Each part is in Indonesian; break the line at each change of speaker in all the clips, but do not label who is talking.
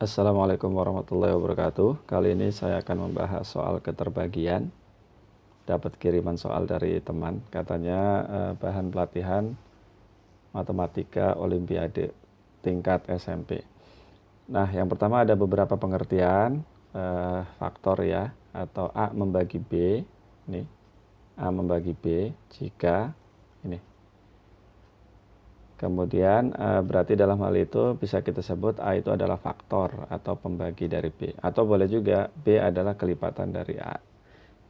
Assalamualaikum warahmatullahi wabarakatuh. Kali ini saya akan membahas soal keterbagian. Dapat kiriman soal dari teman, katanya bahan pelatihan matematika olimpiade tingkat SMP. Nah, yang pertama ada beberapa pengertian faktor ya, atau A membagi B. Nih, A membagi B jika ini. Kemudian berarti dalam hal itu bisa kita sebut A itu adalah faktor atau pembagi dari B. Atau boleh juga B adalah kelipatan dari A.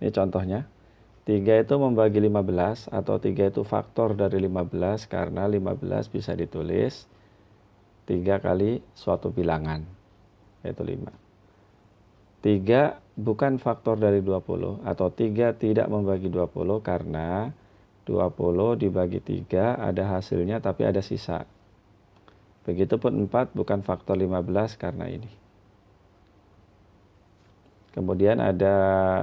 Ini contohnya. 3 itu membagi 15 atau 3 itu faktor dari 15 karena 15 bisa ditulis 3 kali suatu bilangan, yaitu 5. 3 bukan faktor dari 20 atau 3 tidak membagi 20 karena 20 dibagi 3 ada hasilnya tapi ada sisa. Begitupun 4 bukan faktor 15 karena ini. Kemudian ada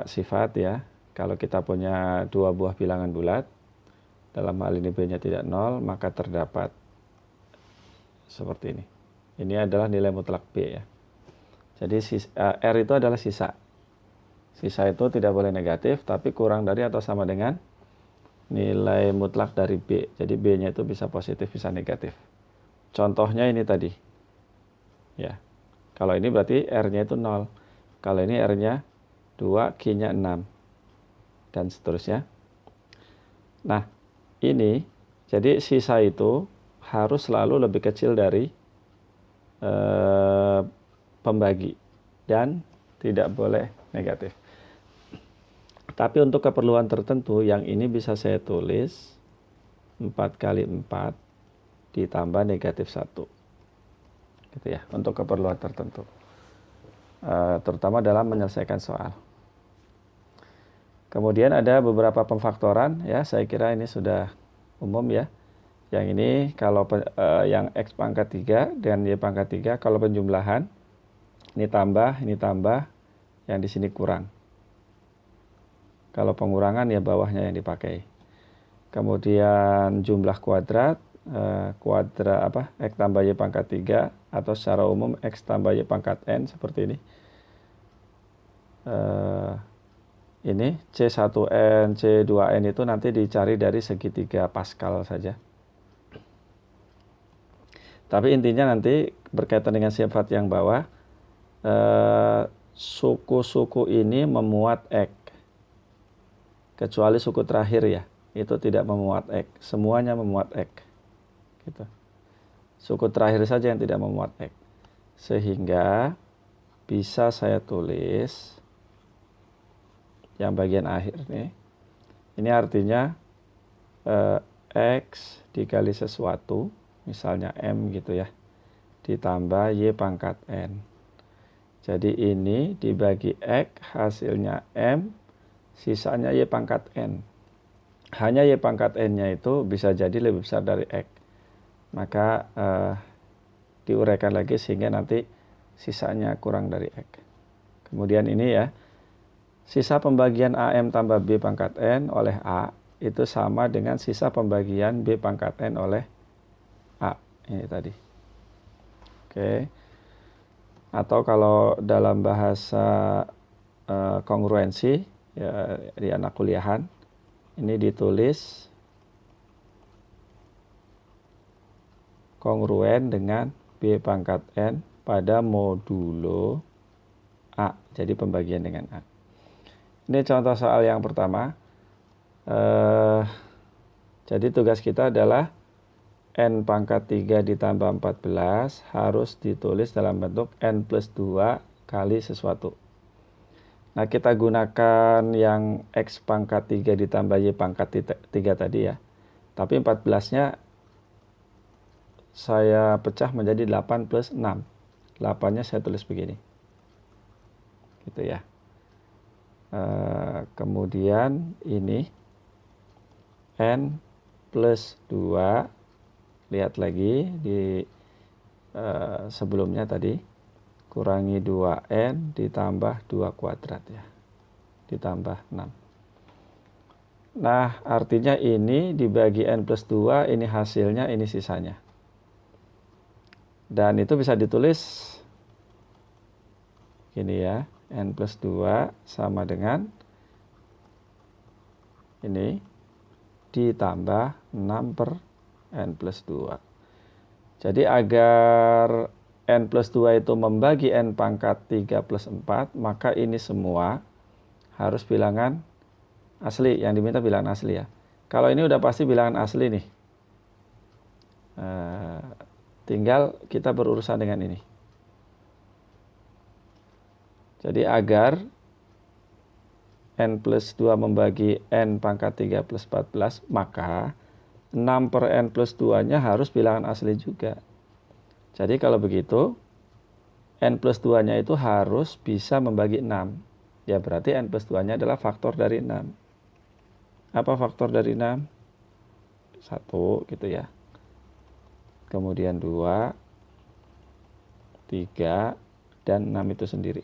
sifat ya. Kalau kita punya dua buah bilangan bulat, dalam hal ini B-nya tidak 0, maka terdapat seperti ini. Ini adalah nilai mutlak B ya. Jadi R itu adalah sisa. Sisa itu tidak boleh negatif, tapi kurang dari atau sama dengan nilai mutlak dari B. Jadi B-nya itu bisa positif, bisa negatif. Contohnya ini tadi. Ya. Kalau ini berarti R-nya itu 0. Kalau ini R-nya 2, Q-nya 6. Dan seterusnya. Nah, ini jadi sisa itu harus selalu lebih kecil dari pembagi dan tidak boleh negatif. Tapi untuk keperluan tertentu yang ini bisa saya tulis 4 kali 4 ditambah negatif 1. Gitu ya, untuk keperluan tertentu. Terutama dalam menyelesaikan soal. Kemudian ada beberapa pemfaktoran ya, saya kira ini sudah umum ya. Yang ini kalau yang X pangkat 3 dan Y pangkat 3 kalau penjumlahan ini tambah, yang di sini kurang. Kalau pengurangan ya bawahnya yang dipakai. Kemudian jumlah kuadrat, X tambah Y pangkat 3 atau secara umum X tambah Y pangkat N seperti ini. Ini C1N, C2N itu nanti dicari dari segitiga Pascal saja. Tapi intinya nanti berkaitan dengan sifat yang bawah, suku-suku ini memuat X. Kecuali suku terakhir ya, itu tidak memuat X. Semuanya memuat X. Gitu. Suku terakhir saja yang tidak memuat X. Sehingga bisa saya tulis yang bagian akhir nih. Ini artinya X dikali sesuatu, misalnya M gitu ya, ditambah Y pangkat N. Jadi ini dibagi X hasilnya M, sisanya Y pangkat N. Hanya Y pangkat N-nya itu bisa jadi lebih besar dari X. Maka diuraikan lagi sehingga nanti sisanya kurang dari X. Kemudian ini ya, sisa pembagian AM tambah B pangkat N oleh A itu sama dengan sisa pembagian B pangkat N oleh A. Ini tadi. Oke. Atau kalau dalam bahasa kongruensi ya, di anak kuliahan ini ditulis kongruen dengan B pangkat N pada modulo A. Jadi pembagian dengan A. Ini contoh soal yang pertama. Jadi tugas kita adalah N pangkat 3 ditambah 14 harus ditulis dalam bentuk N plus 2 kali sesuatu. Nah, kita gunakan yang X pangkat 3 ditambah Y pangkat 3 tadi ya. Tapi 14-nya saya pecah menjadi 8 plus 6. 8-nya saya tulis begini. Gitu ya. Kemudian ini N plus 2. Lihat lagi di sebelumnya tadi. Kurangi 2N ditambah 2 kuadrat ya. Ditambah 6. Nah, artinya ini dibagi N plus 2, ini hasilnya, ini sisanya. Dan itu bisa ditulis ini ya, n plus 2 sama dengan ini ditambah 6 per n plus 2. Jadi agar n plus 2 itu membagi n pangkat 3 plus 4, maka ini semua harus bilangan asli, yang diminta bilangan asli ya. Kalau ini udah pasti bilangan asli nih. Tinggal kita berurusan dengan ini. Jadi agar n plus 2 membagi n pangkat 3 plus 14, maka 6 per n plus 2-nya harus bilangan asli juga. Jadi kalau begitu, n plus 2-nya itu harus bisa membagi 6. Ya berarti n plus 2-nya adalah faktor dari 6. Apa faktor dari 6? 1 gitu ya. Kemudian 2, 3, dan 6 itu sendiri.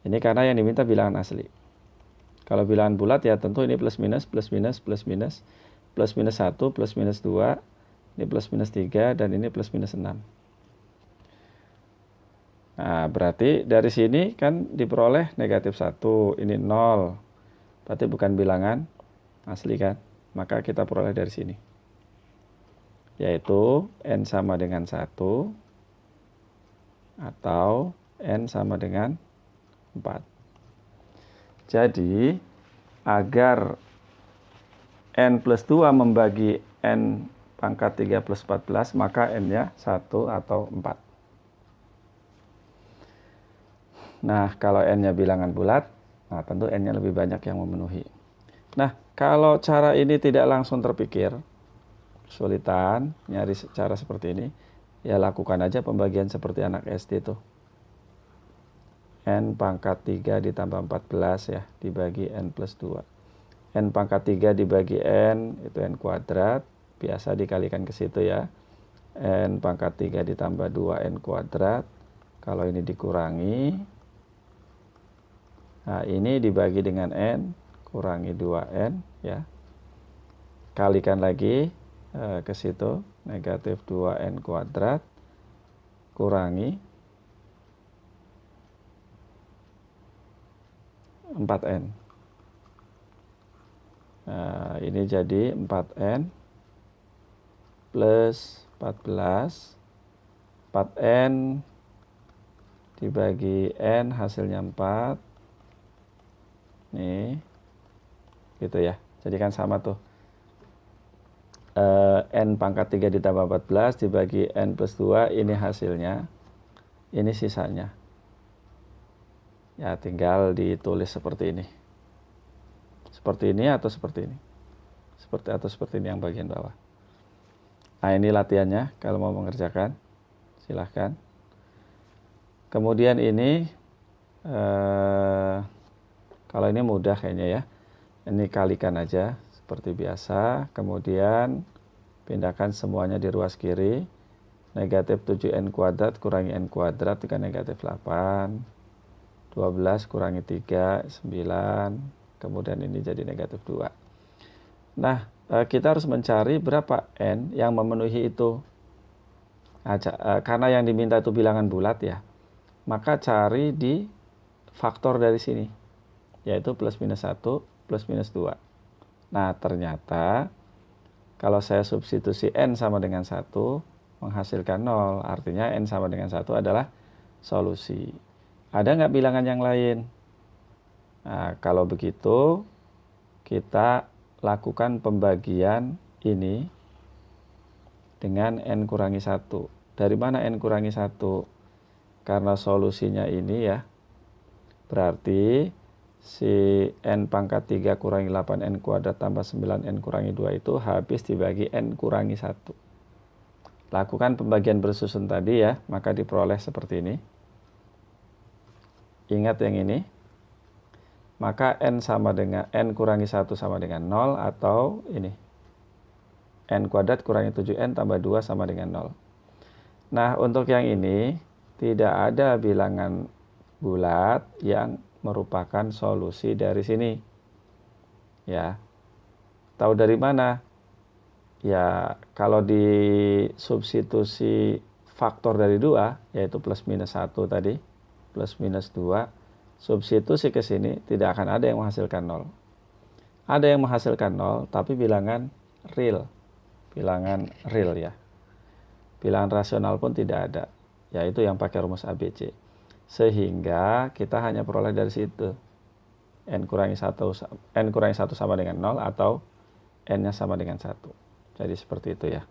Ini karena yang diminta bilangan asli. Kalau bilangan bulat ya tentu ini plus minus, plus minus, plus minus. Plus minus 1, plus minus 2, ini plus minus 3, dan ini plus minus 6. Nah, berarti dari sini kan diperoleh negatif 1, ini 0. Berarti bukan bilangan asli kan? Maka kita peroleh dari sini. Yaitu n sama dengan 1 atau n sama dengan 4. Jadi agar n plus 2 membagi n pangkat 3 plus 14, maka n-nya 1 atau 4. Nah, kalau n-nya bilangan bulat, nah tentu n-nya lebih banyak yang memenuhi. Nah, kalau cara ini tidak langsung terpikir, kesulitan nyari cara seperti ini, ya lakukan aja pembagian seperti anak SD tuh. N pangkat 3 ditambah 14 ya, dibagi N plus 2. N pangkat 3 dibagi N, itu N kuadrat, biasa dikalikan ke situ ya. N pangkat 3 ditambah 2 N kuadrat, kalau ini dikurangi, nah ini dibagi dengan N, kurangi 2N ya. Kalikan lagi ke situ, negatif 2N kuadrat, kurangi 4N. Nah, ini jadi 4N plus 14. 4N dibagi N hasilnya 4. Nih, gitu ya. Jadi kan sama tuh. N pangkat 3 ditambah 14 dibagi N plus 2, ini hasilnya. Ini sisanya. Ya, tinggal ditulis seperti ini. Seperti ini atau seperti ini. Seperti ini yang bagian bawah. Nah, ini latihannya. Kalau mau mengerjakan, silahkan. Kemudian ini, kalau ini mudah kayaknya ya. Ini kalikan aja seperti biasa. Kemudian pindahkan semuanya di ruas kiri. Negatif 7N kuadrat kurangi N kuadrat dengan negatif 8. 12 kurangi 3, 9. Kemudian ini jadi negatif 2. Nah, kita harus mencari berapa N yang memenuhi itu. Karena yang diminta itu bilangan bulat ya, maka cari di faktor dari sini, yaitu plus minus 1, plus minus 2. Nah, ternyata kalau saya substitusi N sama dengan 1, menghasilkan 0. Artinya N sama dengan 1 adalah solusi. Ada nggak bilangan yang lain? Nah, kalau begitu, kita lakukan pembagian ini dengan N kurangi 1. Dari mana N kurangi 1? Karena solusinya ini ya, berarti si N pangkat 3 kurangi 8N kuadrat tambah 9N kurangi 2 itu habis dibagi N kurangi 1. Lakukan pembagian bersusun tadi ya, maka diperoleh seperti ini. Ingat yang ini. Maka N sama dengan N kurangi 1 sama dengan 0, atau ini. N kuadrat kurangi 7N tambah 2 sama dengan 0. Nah, untuk yang ini tidak ada bilangan bulat yang merupakan solusi dari sini. Ya. Tahu dari mana? Ya, kalau di substitusi faktor dari 2, yaitu plus minus 1 tadi, plus minus 2, substitusi ke sini tidak akan ada yang menghasilkan 0. Ada yang menghasilkan 0, tapi bilangan real. Bilangan real ya. Bilangan rasional pun tidak ada, yaitu yang pakai rumus ABC. Sehingga kita hanya peroleh dari situ. N kurangi 1 sama dengan 0 atau N-nya sama dengan 1. Jadi seperti itu ya.